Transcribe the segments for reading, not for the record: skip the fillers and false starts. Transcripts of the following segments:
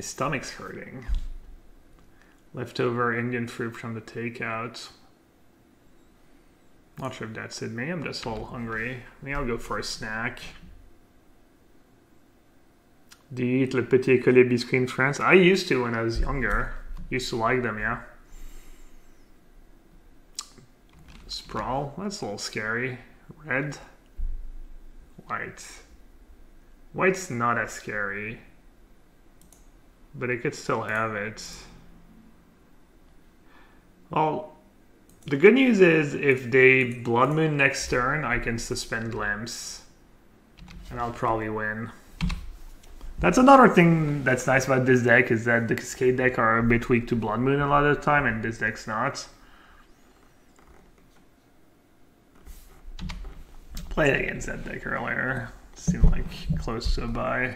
stomach's hurting. Leftover Indian food from the takeout. Not sure if that's it. Maybe I'm just a little hungry. Maybe I'll go for a snack. Do you eat le petit écolier biscuit in France? I used to when I was younger. Used to like them, yeah. Sprawl, that's a little scary. Red. White. White's not as scary. But it could still have it. Well, the good news is if they Blood Moon next turn, I can suspend Glimpse. And I'll probably win. That's another thing that's nice about this deck, is that the Cascade deck are a bit weak to Blood Moon a lot of the time, and this deck's not. Played against that deck earlier. Seemed like close to a buy.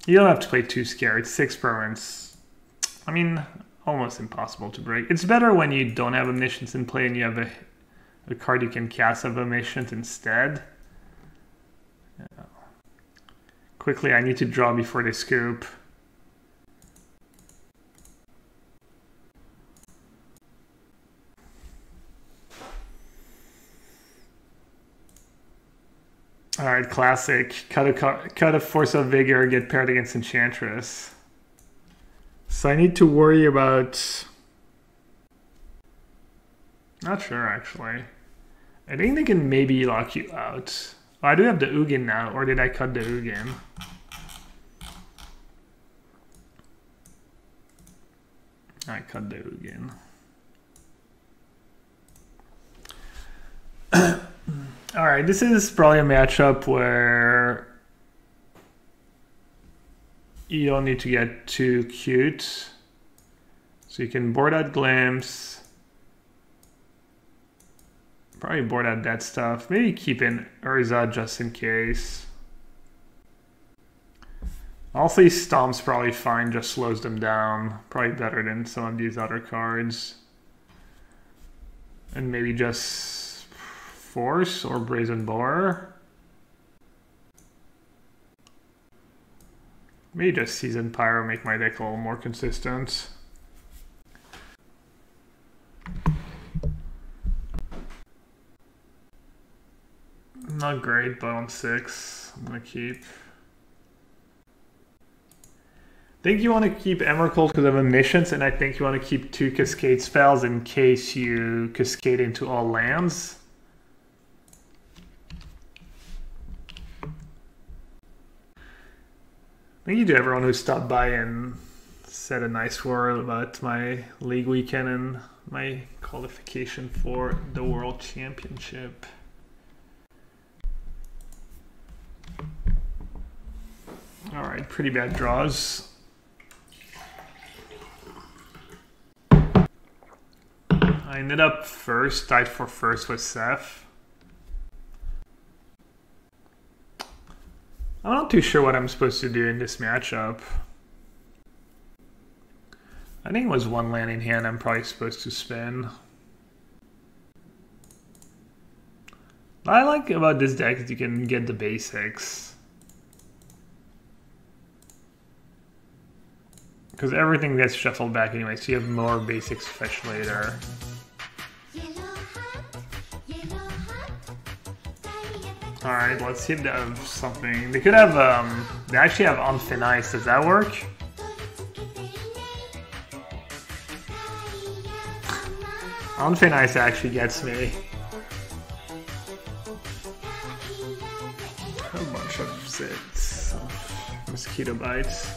You don't have to play too scared. 6 permanents. I mean, almost impossible to break. It's better when you don't have Omniscience in play and you have a card you can cast of Omniscience instead. Yeah. Quickly, I need to draw before they scoop. Alright, classic. Cut a Force of Vigor, get paired against Enchantress. So I need to worry about... Not sure, actually. I think they can maybe lock you out. Oh, I do have the Ugin now, or did I cut the Ugin? I cut the Ugin. Alright, this is probably a matchup where you don't need to get too cute. So you can board out Glimpse. Probably board out that stuff. Maybe keep in Urza just in case. Also, Stomp's probably fine, just slows them down. Probably better than some of these other cards. And maybe just Force or Brazen Boar. Maybe just Seasoned Pyro, make my deck a little more consistent. Not great, but on 6, I'm gonna keep. I think you want to keep Emrakul because of Omniscience, and I think you want to keep 2 Cascade spells in case you Cascade into all lands. Thank you to everyone who stopped by and said a nice word about my league weekend and my qualification for the World Championship. Alright, pretty bad draws. I ended up first, tied for first with Seth. I'm not too sure what I'm supposed to do in this matchup. I think it was 1 land in hand I'm probably supposed to spin. What I like about this deck is you can get the basics. Because everything gets shuffled back anyway, so you have more basics to fetch later. Alright, let's see if they have something. They could have, they actually have on Thin Ice. Does that work? On Thin Ice actually gets me. A bunch of zits. Mosquito bites.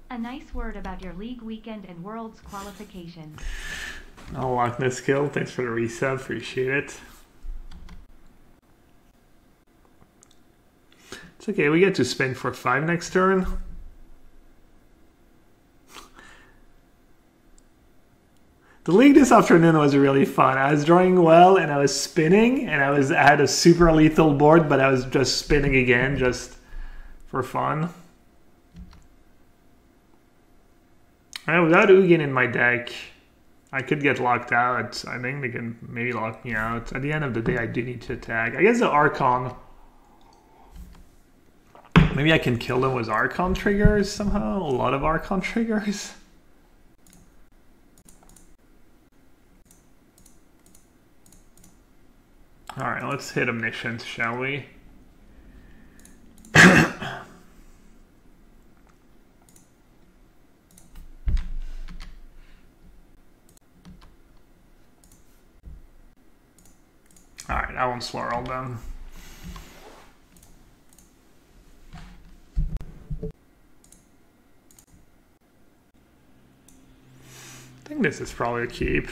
A nice word about your league weekend and Worlds qualification. I'll lock this skill. Thanks for the resub. Appreciate it. It's okay. We get to spin for 5 next turn. The league this afternoon was really fun. I was drawing well and I was spinning and I had a super lethal board, but I was just spinning again just for fun. Without Ugin in my deck, I could get locked out. I think they can maybe lock me out. At the end of the day, I do need to attack. I guess the Archon Maybe I can kill them with Archon triggers somehow? A lot of Archon triggers? Alright, let's hit Omniscience, shall we? Alright, I won't swirl them. I think this is probably a keep.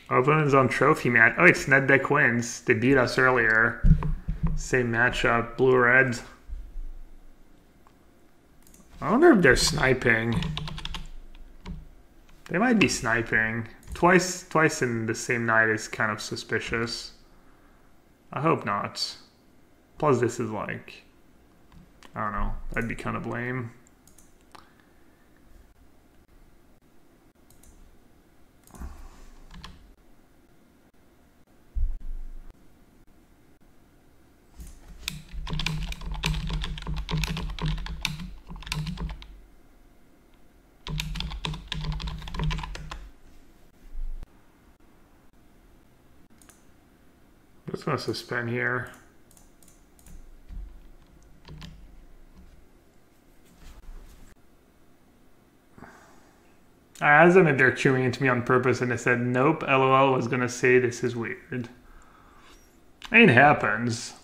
Opponent's on trophy match. Oh, it's net deck wins. They beat us earlier. Same matchup, blue-red. I wonder if they're sniping. They might be sniping. Twice in the same night is kind of suspicious. I hope not. Plus this is like, I don't know, that'd be kind of lame. I'm just going to suspend here. I asked them if they're chewing into me on purpose, and they said nope. LOL was going to say this is weird. It happens.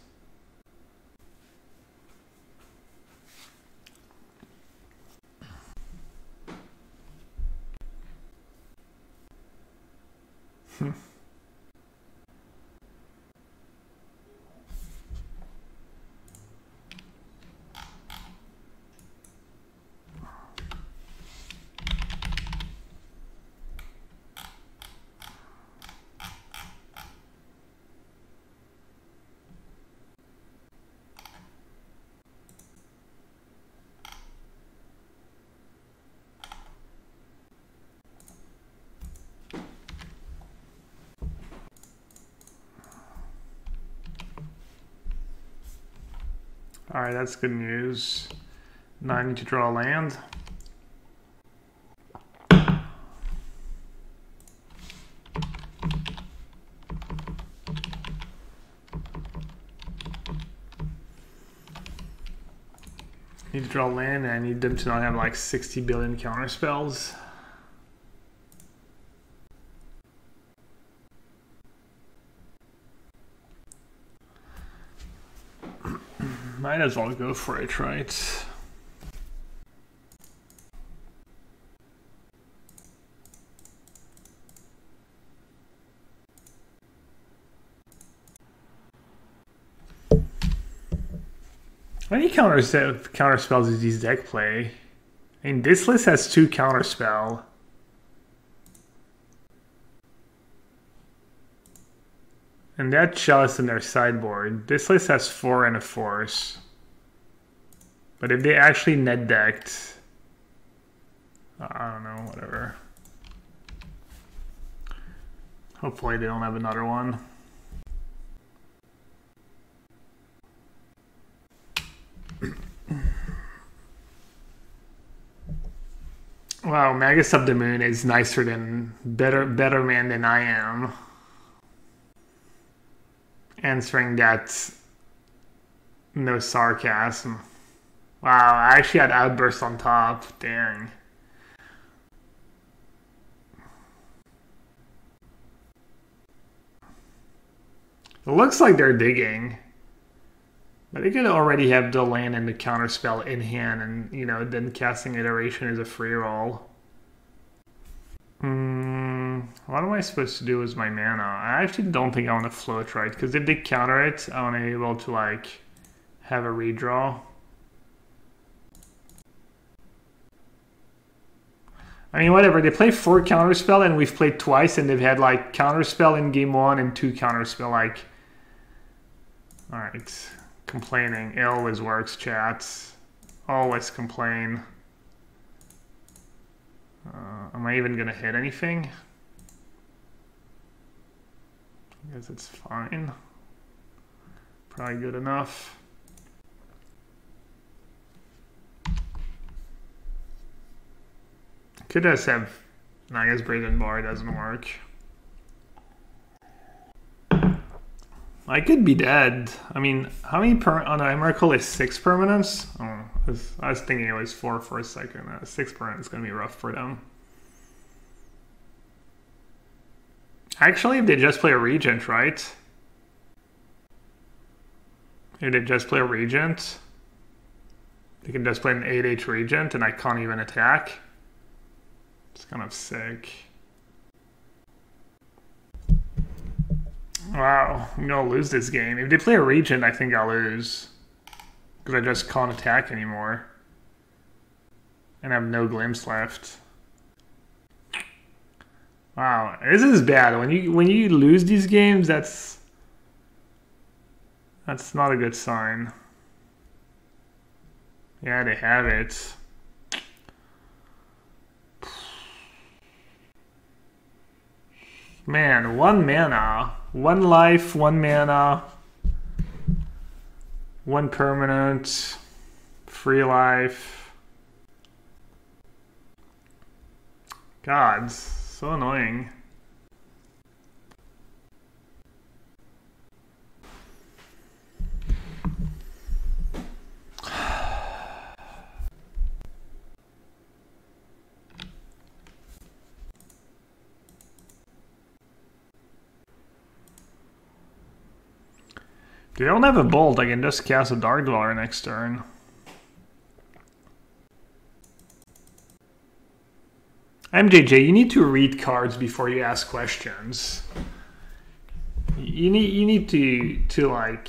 Alright, that's good news. Now I need to draw land. Need to draw land, and I need them to not have like 60 billion counter spells. Might as well go for it, right? How many counter spells does these deck play? I mean, this list has 2 counter spell. And that chalice in their sideboard. This list has 4 and a force. But if they actually net decked, I don't know, whatever. Hopefully they don't have another one. Wow, Magus of the Moon is nicer than better man than I am. Answering that, no sarcasm. Wow, I actually had outbursts on top. Dang. It looks like they're digging. But they could already have the land and the counterspell in hand, and you know, then casting iteration is a free roll. What am I supposed to do with my mana? I actually don't think I want to float, right? Because if they counter it, I want to be able to like have a redraw. I mean, whatever. They play 4 counterspell, and we've played twice, and they've had like counterspell in game 1 and 2 counterspell. Like, all right. Complaining. It always works, chats. Always complain. Am I even going to hit anything? I guess it's fine. Probably good enough. Could just have, no, I guess Brazen Bar doesn't work. I could be dead. I mean, how many on the Emrakul is 6 permanents? Oh, I was thinking it was 4 for a second. 6 permanents is going to be rough for them. Actually, if they just play a Regent, right? If they just play a Regent, they can just play an 8H Regent and I can't even attack. It's kind of sick. Wow, I'm gonna lose this game. If they play a Regent, I think I'll lose. Because I just can't attack anymore. And I have no glimpse left. Wow, this is bad. When you lose these games, that's not a good sign. Yeah, they have it. Man, 1 mana. 1 life, 1 mana. 1 permanent. Free life. God, so annoying. If they don't have a bolt, I can just cast a Dark Dweller next turn. MJJ, you need to read cards before you ask questions. You need to like,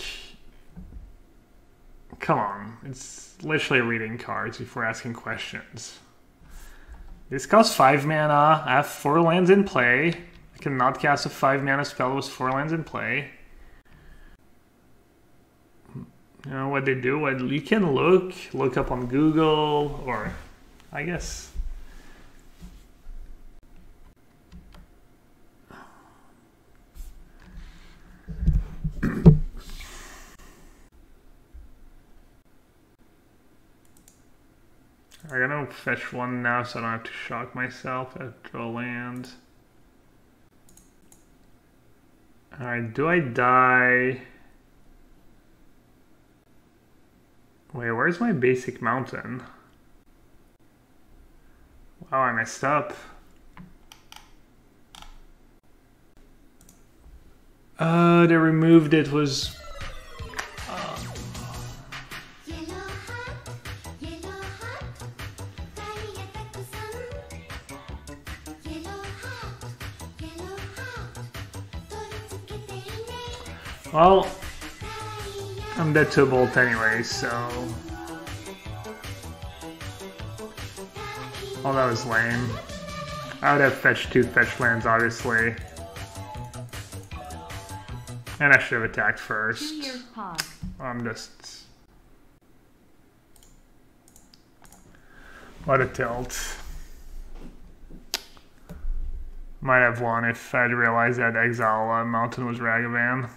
come on. It's literally reading cards before asking questions. This costs 5 mana. I have 4 lands in play. I cannot cast a 5 mana spell with 4 lands in play. You know what they do? What you can look up on Google, or I guess. I'm gonna fetch 1 now so I don't have to shock myself at draw land. Alright, do I die? Wait, where's my basic mountain? Wow, I messed up. They removed it was... Well, I'm dead to a bolt anyway, so... Oh, that was lame. I would have fetched 2 fetch lands, obviously. And I should have attacked first. I'm just... What a tilt. Might have won if I'd realized that Exile Mountain was Ragavan.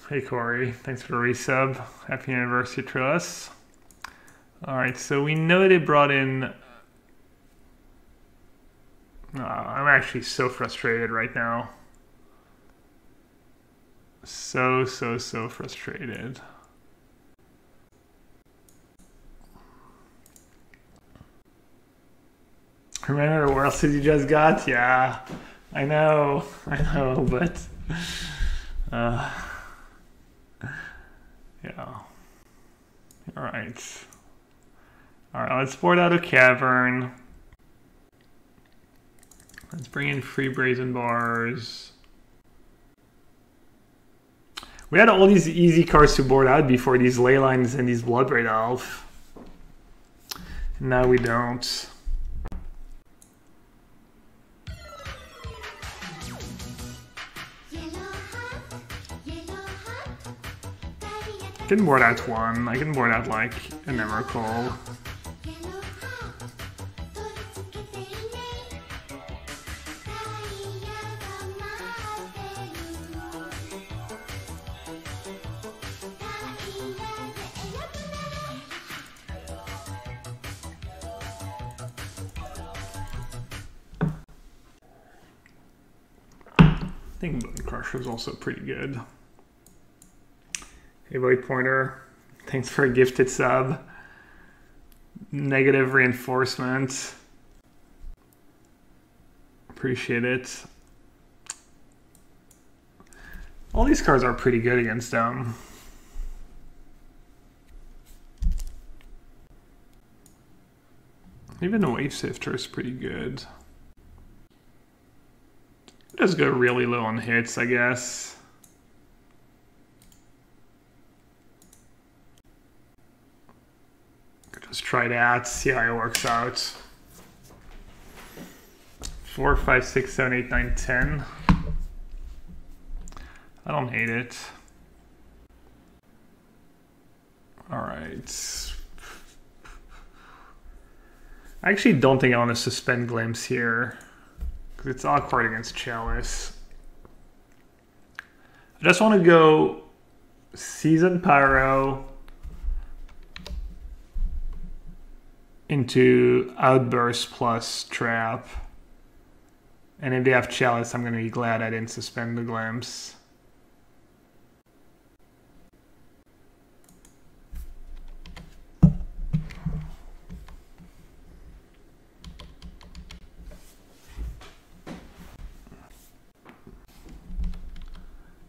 Hey Corey, thanks for the resub. Happy anniversary to us. Alright, so we know they brought in... I'm actually so frustrated right now. So frustrated. Remember the World City you just got? Yeah, I know, but... yeah. Alright. Alright, let's board out a cavern. Let's bring in free brazen bars. We had all these easy cards to board out before, these ley lines and these Bloodbraid Elf. Now we don't. I can board out 1. I can board out like an Emrakul. think Bone Crusher is also pretty good. Hey, Void Pointer, thanks for a gifted sub. Negative reinforcement. Appreciate it. All these cards are pretty good against them. Even the Wave Sifter is pretty good. Just go really low on hits, I guess. Just try that, see how it works out. 4, 5, 6, 7, 8, 9, 10. I don't hate it. Alright. I actually don't think I want to suspend Glimpse here, because it's awkward against Chalice. I just want to go Seasoned Pyro into Outburst plus Trap. And if they have Chalice, I'm going to be glad I didn't suspend the Glimpse.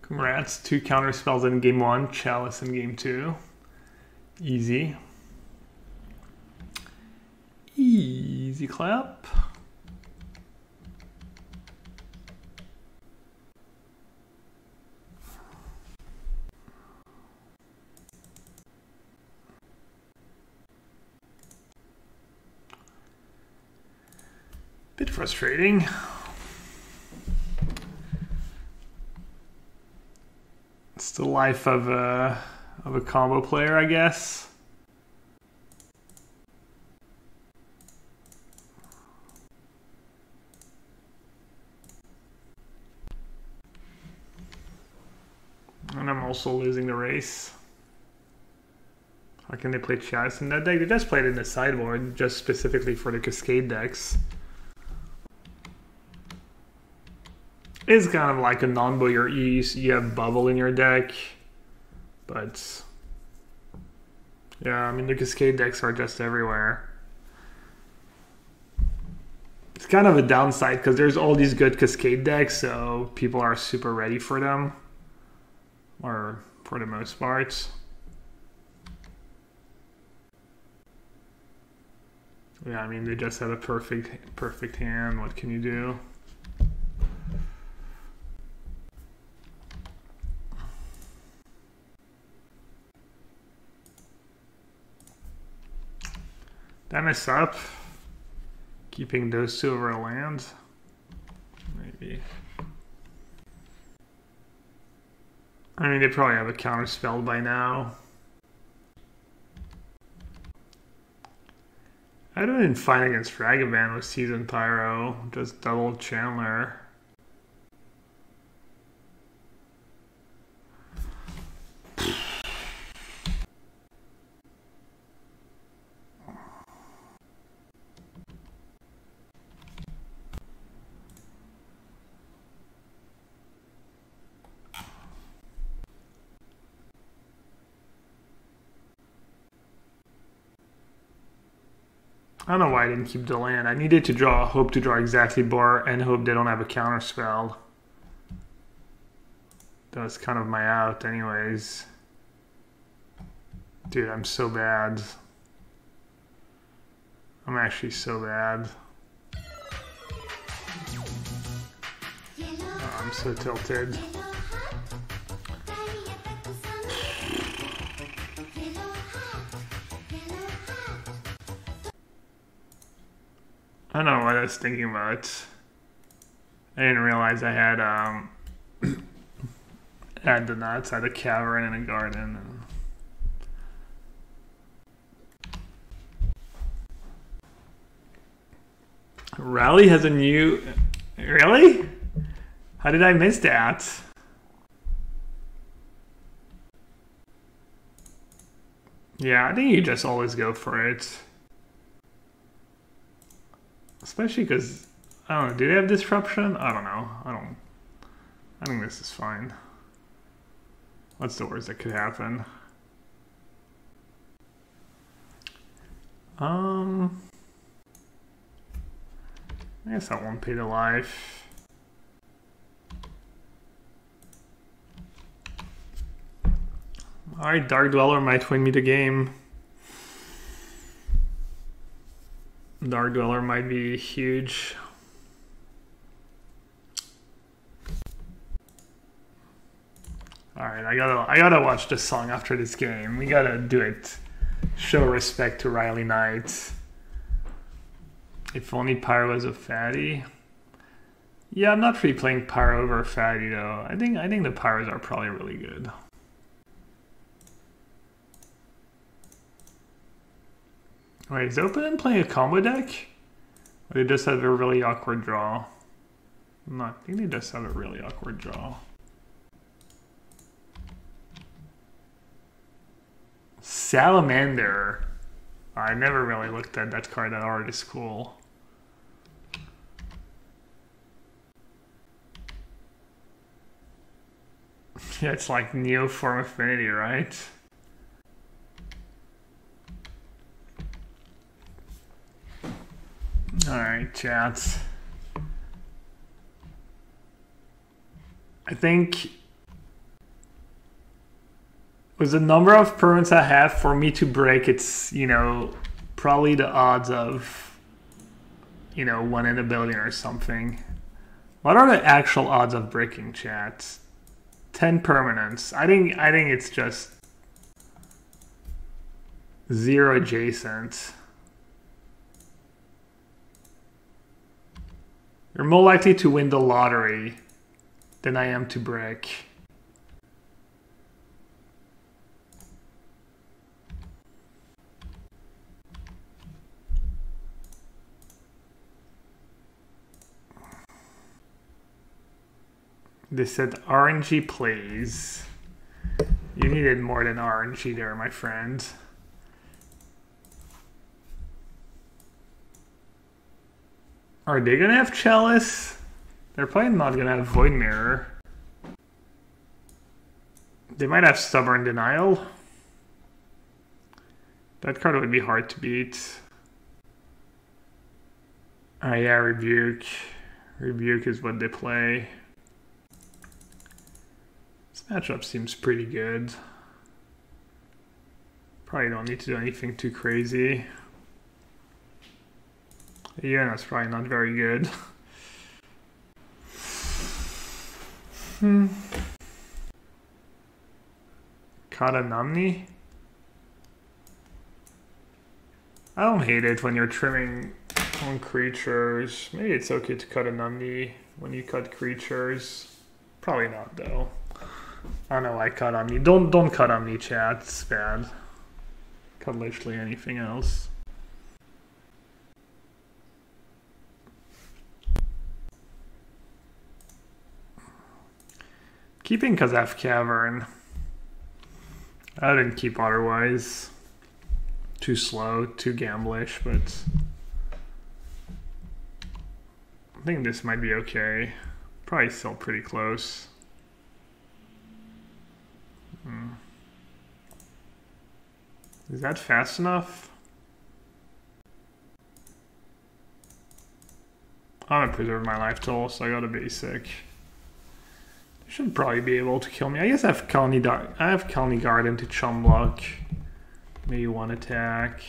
Congrats, 2 counter spells in game 1, Chalice in game 2. Easy. Easy clap. Bit frustrating. It's the life of a combo player, I guess. And I'm also losing the race. How can they play Chalice in that deck? They just played it in the sideboard, just specifically for the Cascade decks. It's kind of like a non-boyer East. You have Bubble in your deck, but yeah, I mean the Cascade decks are just everywhere. It's kind of a downside because there's all these good Cascade decks, so people are super ready for them, or for the most part. Yeah, I mean they just have a perfect hand. What can you do? Did I mess up? Keeping those 2 over a land? Maybe. I mean, they probably have a counter spell by now. I didn't fight against Ragavan with Seasoned Pyro, just double Chandler. I don't know why I didn't keep the land. I needed to hope to draw exactly bar and hope they don't have a counter spell. That was kind of my out anyways. Dude, I'm so bad. I'm actually so bad. Oh, I'm so tilted. I don't know what I was thinking about. I didn't realize I had had the nuts, I had a cavern and a garden. Rally has a new... Really? How did I miss that? Yeah, I think you just always go for it. Especially because, I don't know, do they have disruption? I don't know. I think this is fine. What's the worst that could happen? I guess I won't pay the life. Alright, Dark Dweller might win me the game. Dark Dweller might be huge. Alright, I gotta watch this song after this game. We gotta do it. Show respect to Riley Knight. If only Pyro was a fatty. Yeah, I'm not really playing Pyro over fatty though. I think the Pyros are probably really good. Wait, is Open playing a combo deck? Or they just have a really awkward draw? No, I think they just have a really awkward draw. Salamander. I never really looked at that card. That art is cool. Yeah, it's like Neo Form Affinity, right? Alright, chat. I think with the number of permanents I have, for me to break, it's, you know, probably the odds of, you know, 1 in a billion or something. What are the actual odds of breaking, chat? 10 permanents. I think it's just 0 adjacent. You're more likely to win the lottery than I am to break. They said RNG plays. You needed more than RNG there, my friend. Are they gonna have Chalice? They're probably not gonna have Void Mirror. They might have Stubborn Denial. That card would be hard to beat. Oh yeah, Rebuke. Rebuke is what they play. This matchup seems pretty good. Probably don't need to do anything too crazy. Yeah, that's probably not very good. Katanamni? I don't hate it when you're trimming on creatures. Maybe it's okay to cut a Namni when you cut creatures. Probably not though. I don't know why I cut Omni. Don't cut Omni, chat. It's bad. Cut literally anything else. Keeping Kazaf Cavern. I didn't keep otherwise. Too slow, too gamblish, but I think this might be okay. Probably still pretty close. Is that fast enough? I'm gonna preserve my life total, so I got a basic. They should probably be able to kill me. I guess I have Kalni Garden to chum block. Maybe 1 attack.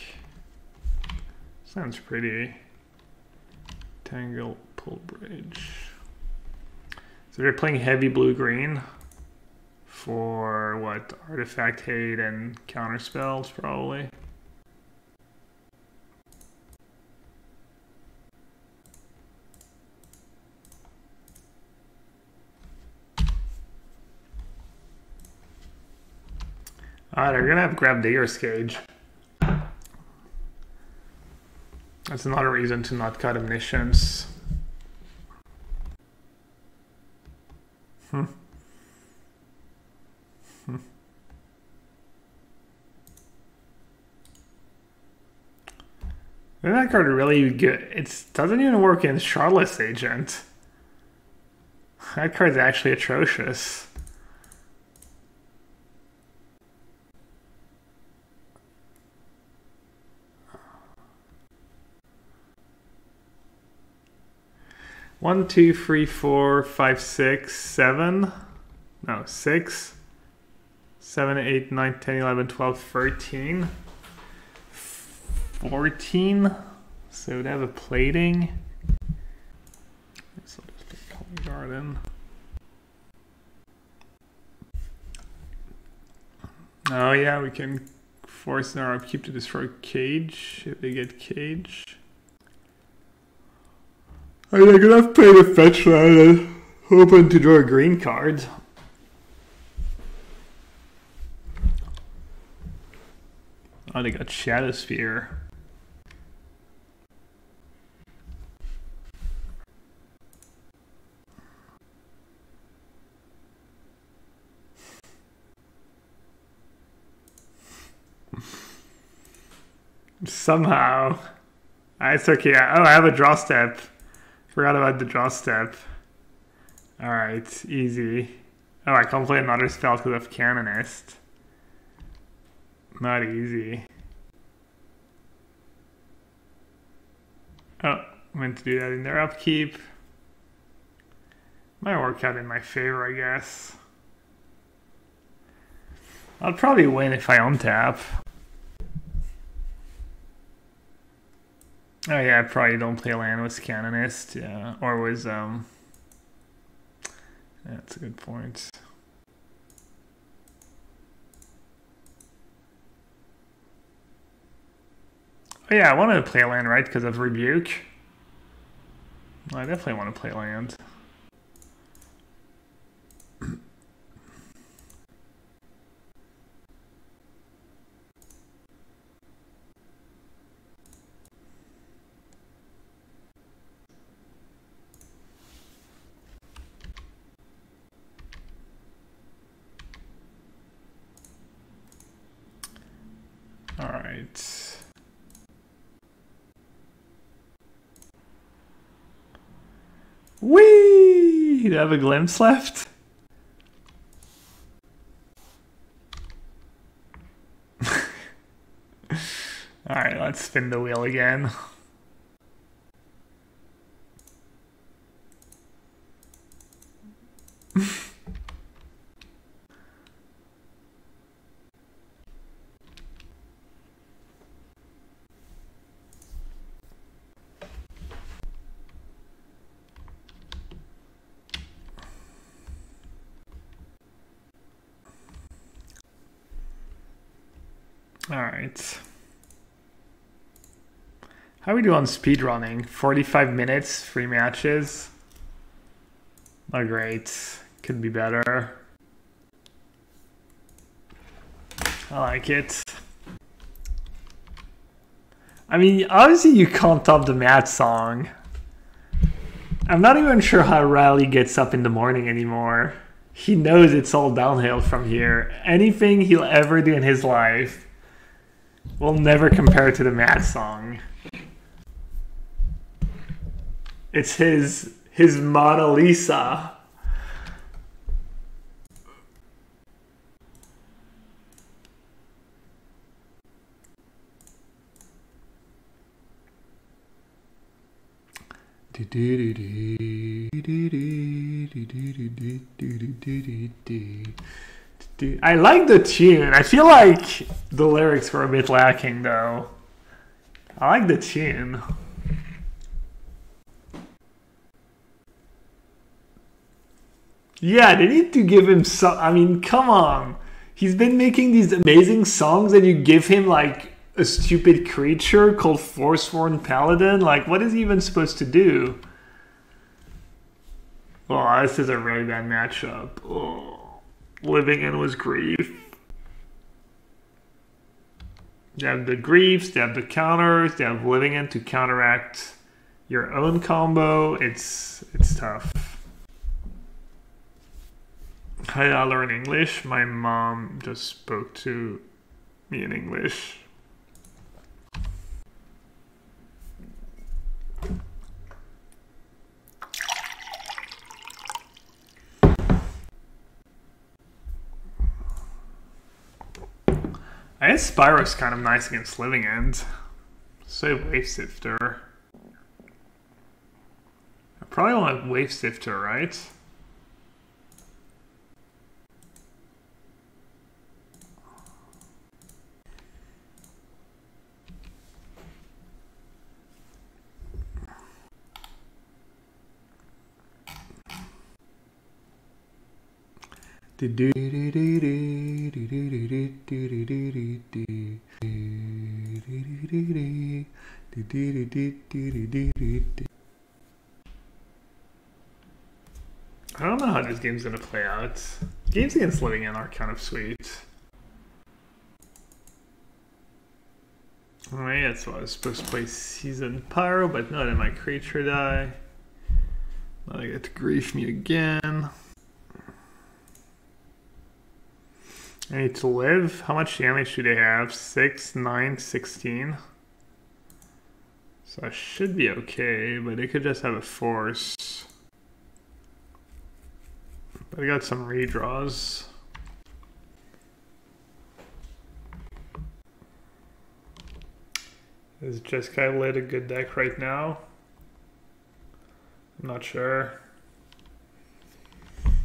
Sounds pretty. Tangle Pull Bridge. So they're playing heavy blue-green for what? Artifact Hate and counter spells, probably. They're gonna have Grab Digger's Cage. That's another reason to not cut Omniscience. That card really good. It doesn't even work in Charlotte's Agent. That card's actually atrocious. One, two, three, four, five, six, seven. No, 6, 7, 8, 9, 10, 11, 12, 13, 14. So they have a plating. So just put Color Garden. Oh yeah, we can force our upkeep to destroy Cage if they get Cage. I mean, I could have played a fetch land and hoping to draw a green card. Oh, they got Shadow Sphere. Somehow. It's okay. Oh, I have a draw step. Forgot about the draw step. Alright, easy. Oh, I can't play another spell because of Canonist. Not easy. Oh, meant to do that in their upkeep. Might work out in my favor, I guess. I'll probably win if I untap. Oh yeah, I probably don't play land with Canonist, yeah. Or with yeah, that's a good point. Oh yeah, I wanted to play land, right? Because of Rebuke. Well, I definitely want to play land. All right. Whee! Do you have a glimpse left? Alright, let's spin the wheel again. Alright. How are we doing on speedrunning? 45 minutes, 3 matches. Not great. Could be better. I like it. I mean, obviously you can't top the Matt song. I'm not even sure how Riley gets up in the morning anymore. He knows it's all downhill from here. Anything he'll ever do in his life will never compare to the Matt song. It's his Mona Lisa. I like the tune. I feel like the lyrics were a bit lacking though. I like the tune. Yeah, they need to give him some. I mean, come on. He's been making these amazing songs and you give him like a stupid creature called Forsworn Paladin? Like, what is he even supposed to do? Oh, this is a really bad matchup. Oh, Living In was grief. They have the griefs, they have the counters, they have Living In to counteract your own combo. It's tough. How did I learn English? My mom just spoke to me in English. I guess Spyro's kind of nice against Living End. Save Wave Sifter. I probably want Wave Sifter, right? I don't know how this game's gonna play out. Games against Living End are kind of sweet. Alright, that's what I was supposed to play Seasoned Pyro, but not in my creature die. Now I get to grief me again. I need to live. How much damage do they have? 6, 9, 16. So I should be okay, but they could just have a force. But I got some redraws. Is Jeskai Lit a good deck right now? I'm not sure.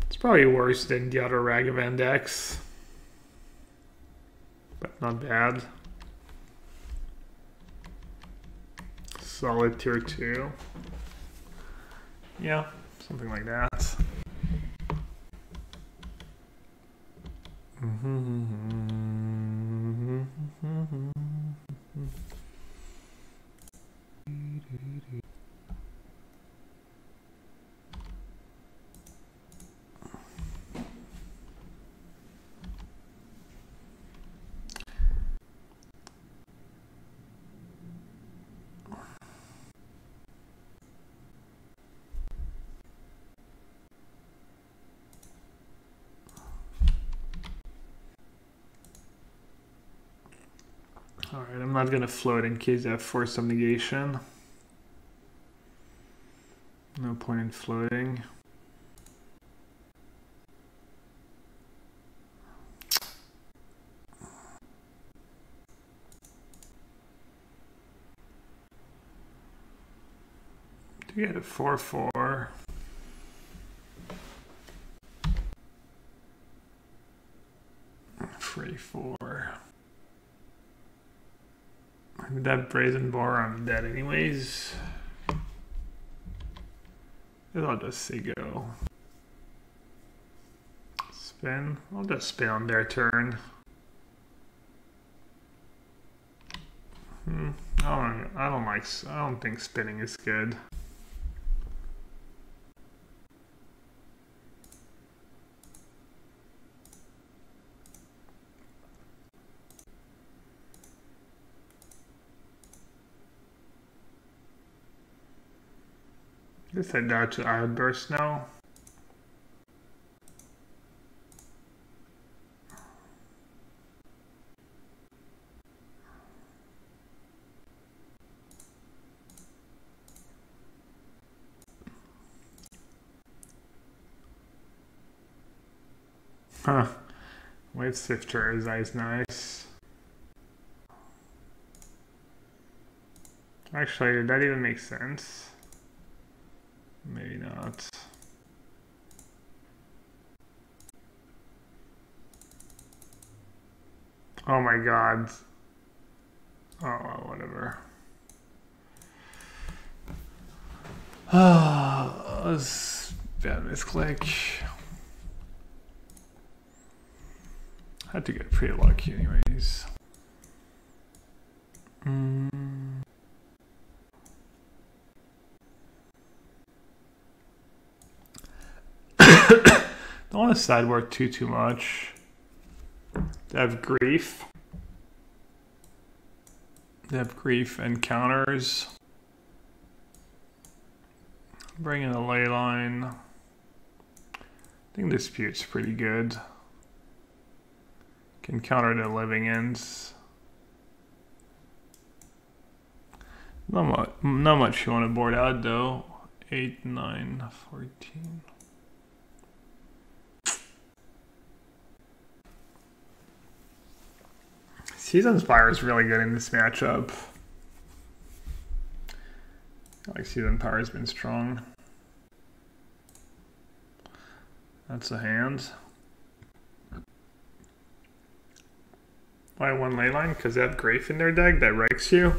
It's probably worse than the other Ragavan decks. But not bad. Solid tier 2. Yeah, something like that. Alright, I'm not gonna float in case I have force of negation. No point in floating. Do you get a 4/4? Free 4. With that Brazen Boar, I'm dead anyways. I'll just say go. Spin. I'll just spin on their turn. I don't think spinning is good. I guess I dodge to Outburst now. Huh. Wave Sifter is nice. Actually, did that even make sense? Maybe not. Oh my god. Oh, well, whatever. Ah, that was bad misclick. Had to get pretty lucky anyways. Don't want to sideboard too much. They have grief. They have grief and counters. Bring in a ley line. I think Dispute's pretty good. Can counter the Living Ends. Not much you want to board out though. 8, 9, 14. Season's Fire is really good in this matchup. I like Season Power has been strong. That's a hand. Why one leyline? Because they have Grafe in their deck that wrecks you.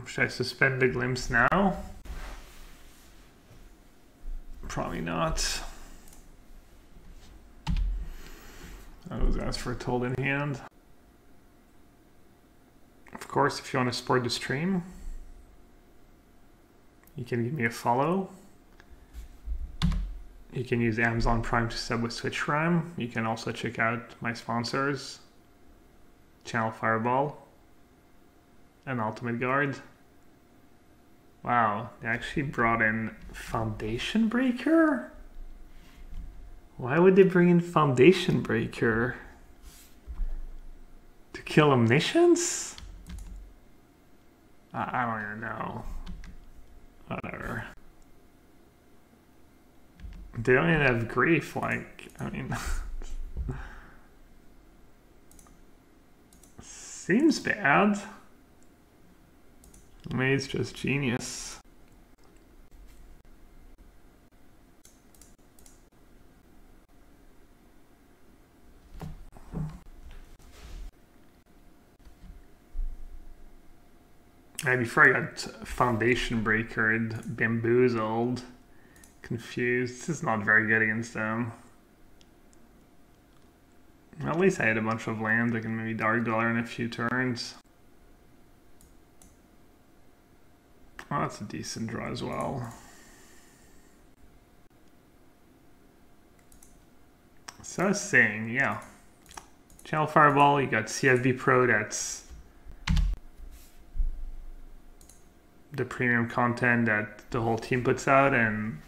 Should I suspend the glimpse now? Probably not. I was asked for a told in hand. Of course, if you want to support the stream, you can give me a follow. You can use Amazon Prime to sub with Twitch Prime. You can also check out my sponsors, Channel Fireball and Ultimate Guard. Wow, they actually brought in Foundation Breaker? Why would they bring in Foundation Breaker? To kill Omniscience? I don't even know. Whatever. They don't even have grief, like, I mean... Seems bad. Maybe it's just genius. Before I got Foundation Breakered, bamboozled, confused. This is not very good against them. At least I had a bunch of lands. I can maybe Dark Dweller in a few turns. Oh, that's a decent draw as well. So I was saying, yeah. Channel Fireball, you got CFB Pro, that's the premium content that the whole team puts out, and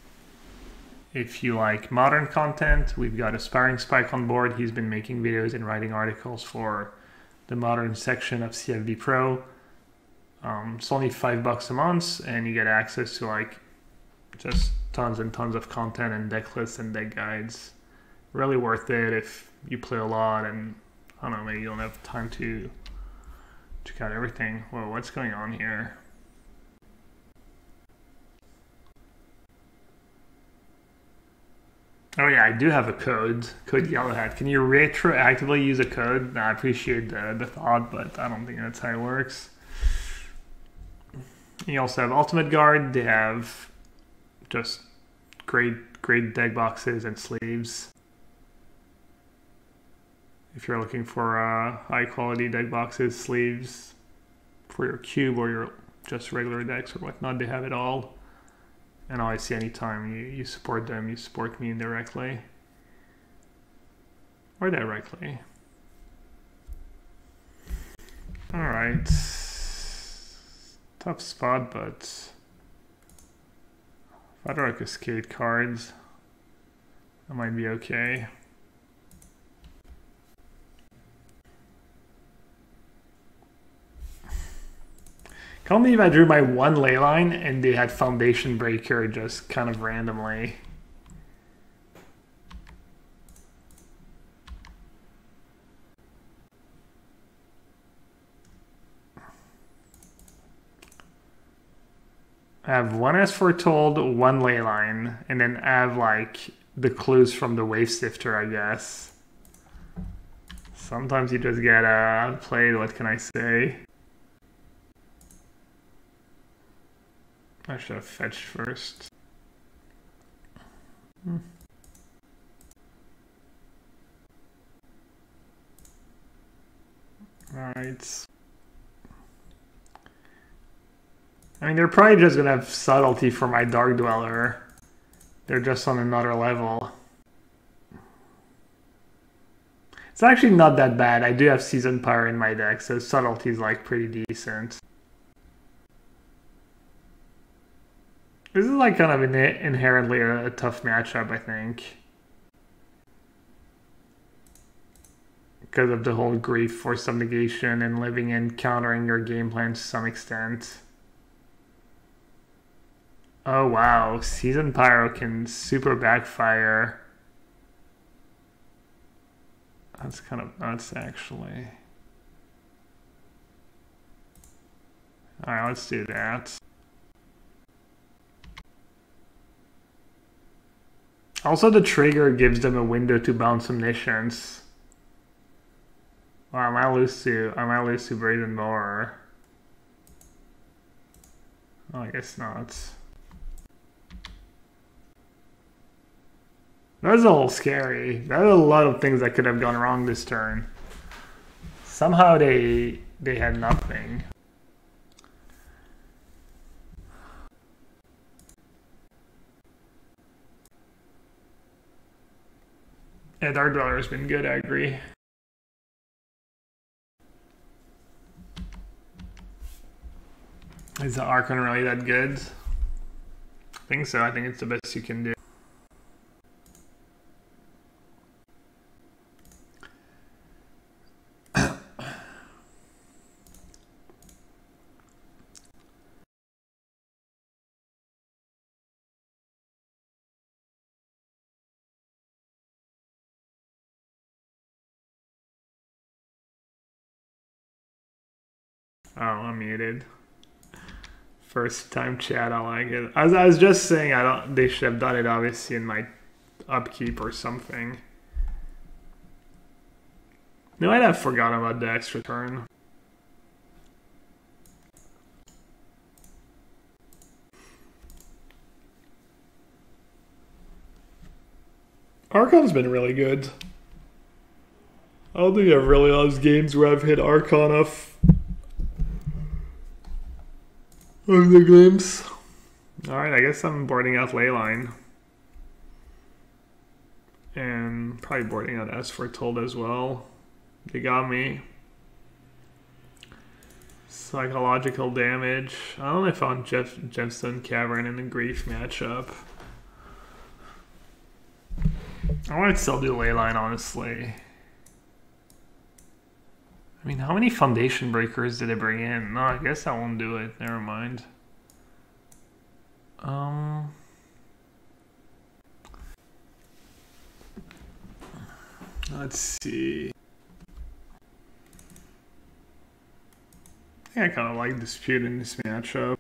if you like modern content, we've got Aspiring Spike on board. He's been making videos and writing articles for the modern section of CFB Pro. It's only $5 a month, and you get access to like just tons and tons of content and deck lists and deck guides. Really worth it if you play a lot and I don't know, maybe you don't have time to check out everything. Whoa, what's going on here? Oh yeah, I do have a code yellowhat. Can you retroactively use a code? I appreciate the thought, but I don't think that's how it works. You also have Ultimate Guard. They have just great deck boxes and sleeves. If you're looking for high quality deck boxes, sleeves for your cube or your just regular decks or whatnot, they have it all. And obviously anytime you support them, you support me indirectly. Or directly. Alright. Tough spot, but if I draw like a skate cards, that might be okay. Can't believe I drew my one leyline and they had Foundation Breaker just kind of randomly. I have one as foretold, one leyline, and then I have like the clues from the Wave Sifter, I guess. Sometimes you just get outplayed, what can I say? I should have fetched first. Alright. I mean, they're probably just gonna have subtlety for my Dark Dweller. They're just on another level. It's actually not that bad. I do have Seasoned Pyre in my deck, so subtlety is like pretty decent. This is like kind of inherently a tough matchup, I think. Because of the whole grief for some negation and living and countering your game plan to some extent. Oh wow, Seasoned Pyro can super backfire. That's kind of nuts, actually. Alright, let's do that. Also, the trigger gives them a window to bounce Omniscience. Well, I might lose to Brazen Boar. Oh, I guess not. That was a little scary. There are a lot of things that could have gone wrong this turn. Somehow they had nothing. Yeah, Dark Dweller's been good, I agree. Is the Archon really that good? I think so. I think it's the best you can do. Oh, I'm muted. First time chat, I like it. I was just saying, they should have done it obviously in my upkeep or something. No, I'd have forgotten about the extra turn. Archon's been really good. I don't think I've really lost games where I've hit Archon off of the glimpse. Alright, I guess I'm boarding out Leyline. And probably boarding out As Foretold as well. They got me. Psychological damage. I only found Gemstone Cavern in the Grief matchup. I might still do Leyline, honestly. I mean, how many Foundation Breakers did it bring in? No, I guess I won't do it. Never mind. Let's see. I think I kind of like Dispute in this matchup.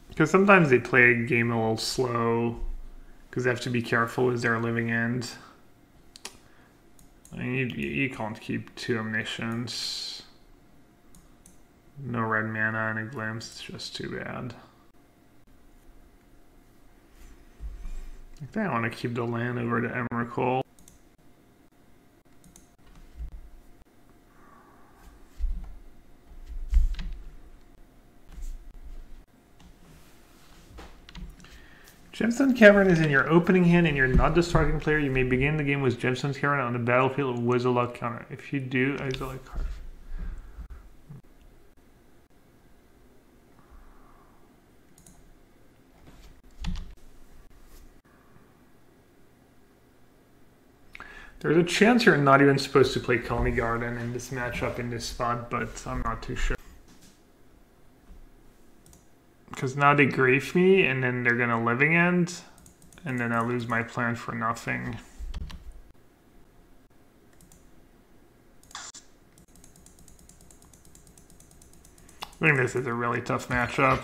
Because sometimes they play a game a little slow. Because they have to be careful with their living end. I mean, you can't keep 2 Omniscience. No red mana and a glimpse, it's just too bad. I think I want to keep the land over to Emrakul. Gemstone Cavern is in your opening hand and you're not the starting player. You may begin the game with Gemstone Cavern on the battlefield with Wizard counter. If you do, exile a card. There's a chance you're not even supposed to play Colony Garden in this matchup in this spot, but I'm not too sure. Because now they grief me, and then they're gonna Living End, and then I lose my plan for nothing. I think this is a really tough matchup.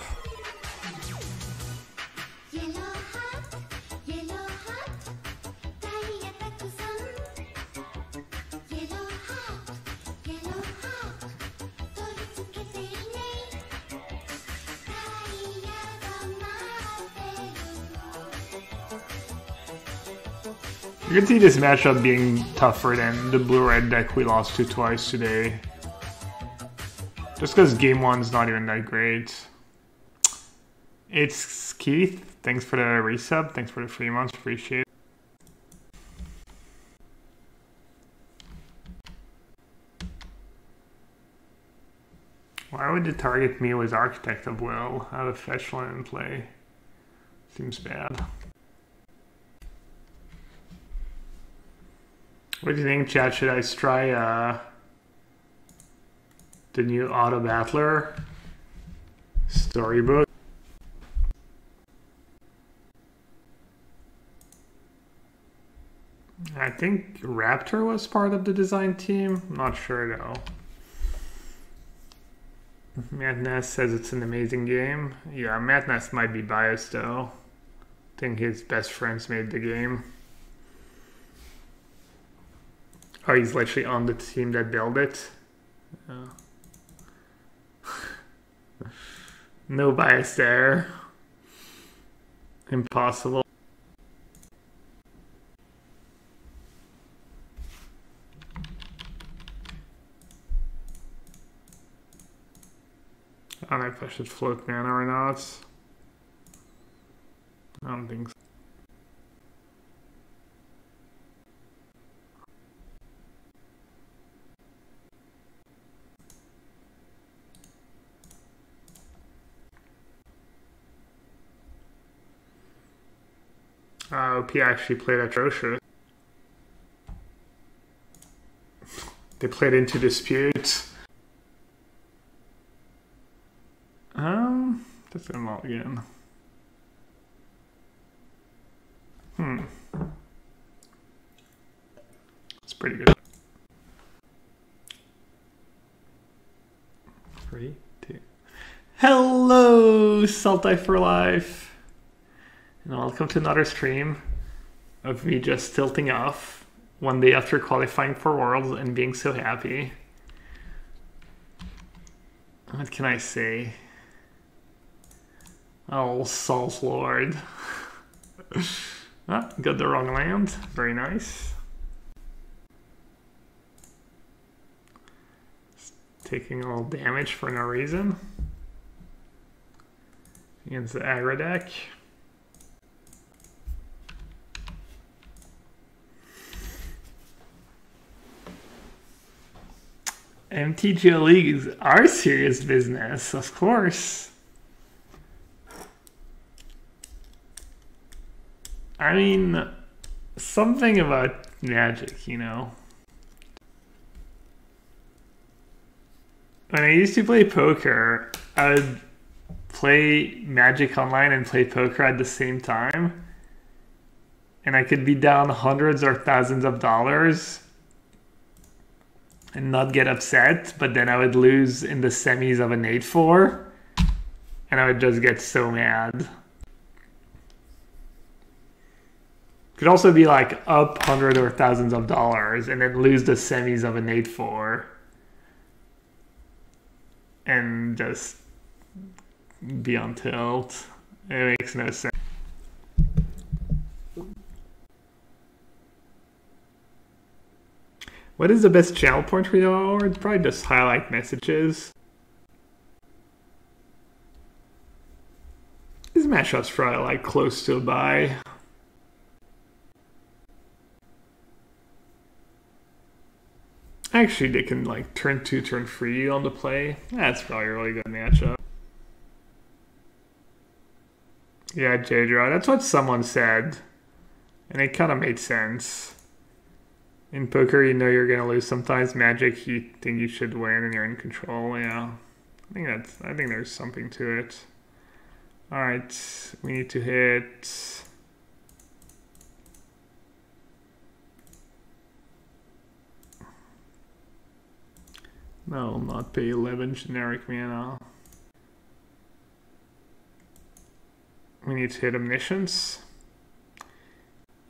You can see this matchup being tougher than the blue-red deck we lost to twice today. Just because game one's not even that great. It's Keith. Thanks for the resub. Thanks for the 3 months. Appreciate it. would you target me with Architect of Will? Have a fetch land in play. Seems bad. What do you think, chat? Should I try the new Auto Battler storybook? I think Raptor was part of the design team. I'm not sure though. Madness says it's an amazing game. Yeah, Madness might be biased though. I think his best friends made the game. Oh, he's literally on the team that built it. Oh. No bias there. Impossible. I don't know if I should float mana or not. I don't think so. OP actually played atrocious. They played Into Dispute. That's them all again. It's pretty good. 3, 2. Hello, Saltai for Life. And welcome to another stream of me just tilting off one day after qualifying for Worlds and being so happy. What can I say? Oh, Salt Lord. Ah, got the wrong land. Very nice. Taking all damage for no reason. Against the aggro deck. MTGO leagues are serious business, of course. I mean, something about Magic, you know. When I used to play poker, I would play Magic online and play poker at the same time. And I could be down hundreds or thousands of dollars and not get upset, but then I would lose in the semis of an 8-4 and I would just get so mad. Could also be like up hundreds or thousands of dollars and then lose the semis of an 8-4 and just be on tilt. It makes no sense. What is the best channel point for you, Howard? Probably just highlight messages. These matchups probably like close to a buy. Actually, they can like turn 2, turn 3 on the play. That's probably a really good matchup. Yeah, J-Draw. That's what someone said. And it kind of made sense. In poker, you know you're going to lose sometimes. Magic, you think you should win and you're in control. Yeah. I think there's something to it. All right. We need to hit... No, not pay 11 generic mana. We need to hit Omniscience.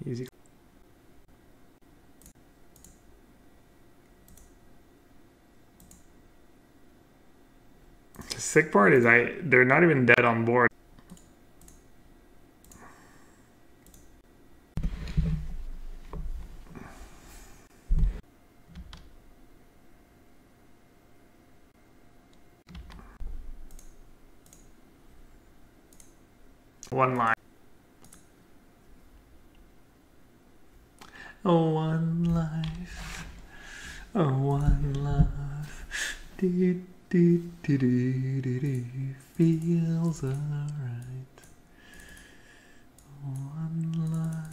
Easy. The sick part is they're not even dead on board. One line. Oh, one life. Oh, one love. Do, Feels alright. One life.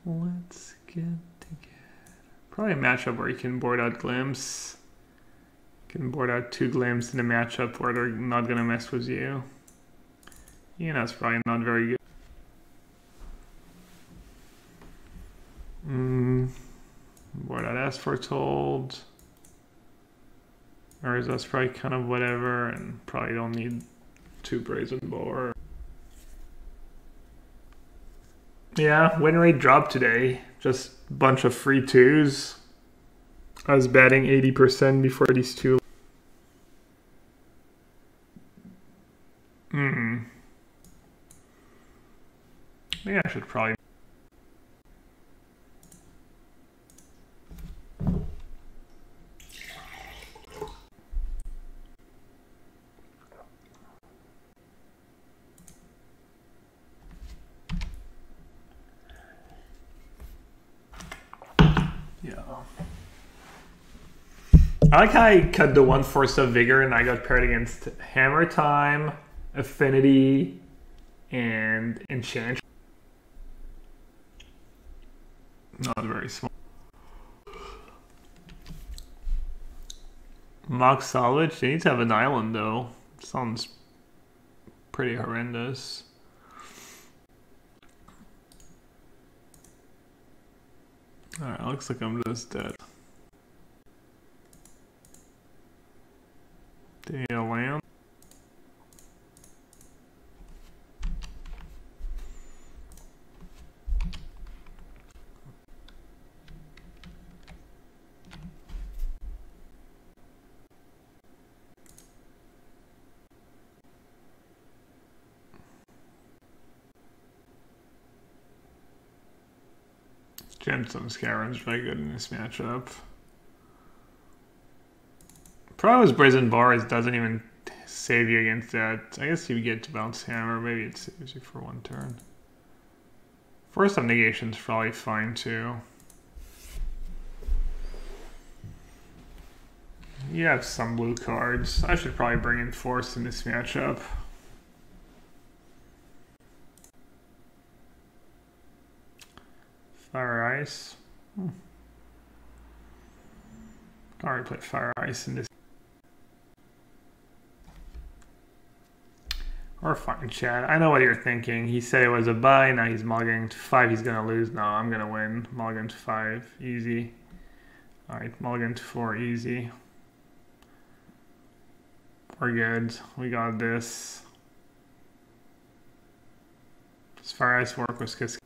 Let's get together. Probably a matchup where you can board out Glimpse. You can board out 2 Glimpse in a matchup where they're not gonna mess with you. That's probably not very good. Board out As Foretold. Or is that's probably kind of whatever, and probably don't need 2 Brazen Boar. Yeah, win rate dropped today. Just a bunch of free 2s. I was batting 80% before these 2. I think I should probably. I like how I cut the 1 Force of Vigor and I got paired against Hammer Time, Affinity, and Enchant. Not very small. Mock Salvage? They need to have an island though. Sounds pretty horrendous. Alright, looks like I'm just dead. Damn land. Gemstone Scarab's very good in this matchup. Problem with Brazen Bars doesn't even save you against that. I guess you get to bounce Hammer, maybe it saves you for 1 turn. Force of Negation's probably fine too. You have some blue cards. I should probably bring in Force in this matchup. Fire Ice. Can't really play Fire Ice in this. Or fine, chat. I know what you're thinking. He said it was a buy, now he's mulliganing to 5. He's gonna lose. No, I'm gonna win. Mulligan to 5. Easy. Alright, mulligan to 4. Easy. We're good. We got this. As far as work was Kiss.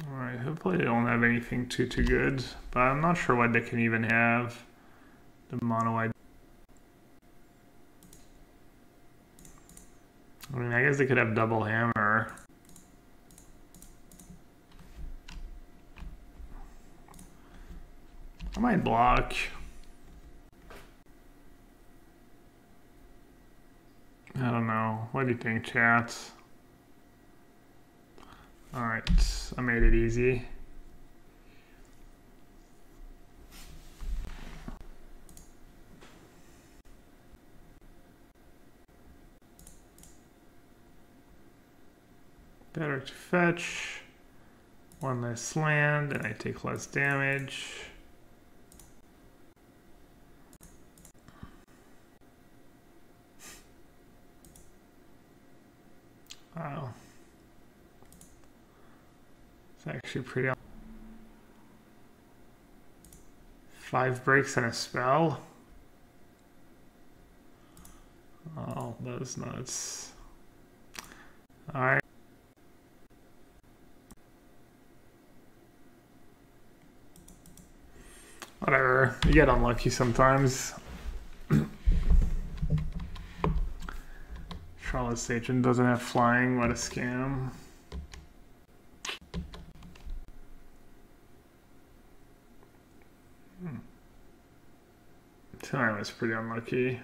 Alright, hopefully they don't have anything too good. But I'm not sure what they can even have. The mono white. I mean, I guess they could have double hammer. I might block. I don't know. What do you think, chat? Alright, I made it easy. Better to fetch. 1 less land, and I take less damage. Wow. It's actually pretty. 5 breaks and a spell. Oh, that is nuts. Alright. Whatever. You get unlucky sometimes. Charlotte's Agent doesn't have flying. What a scam. Tonight was pretty unlucky.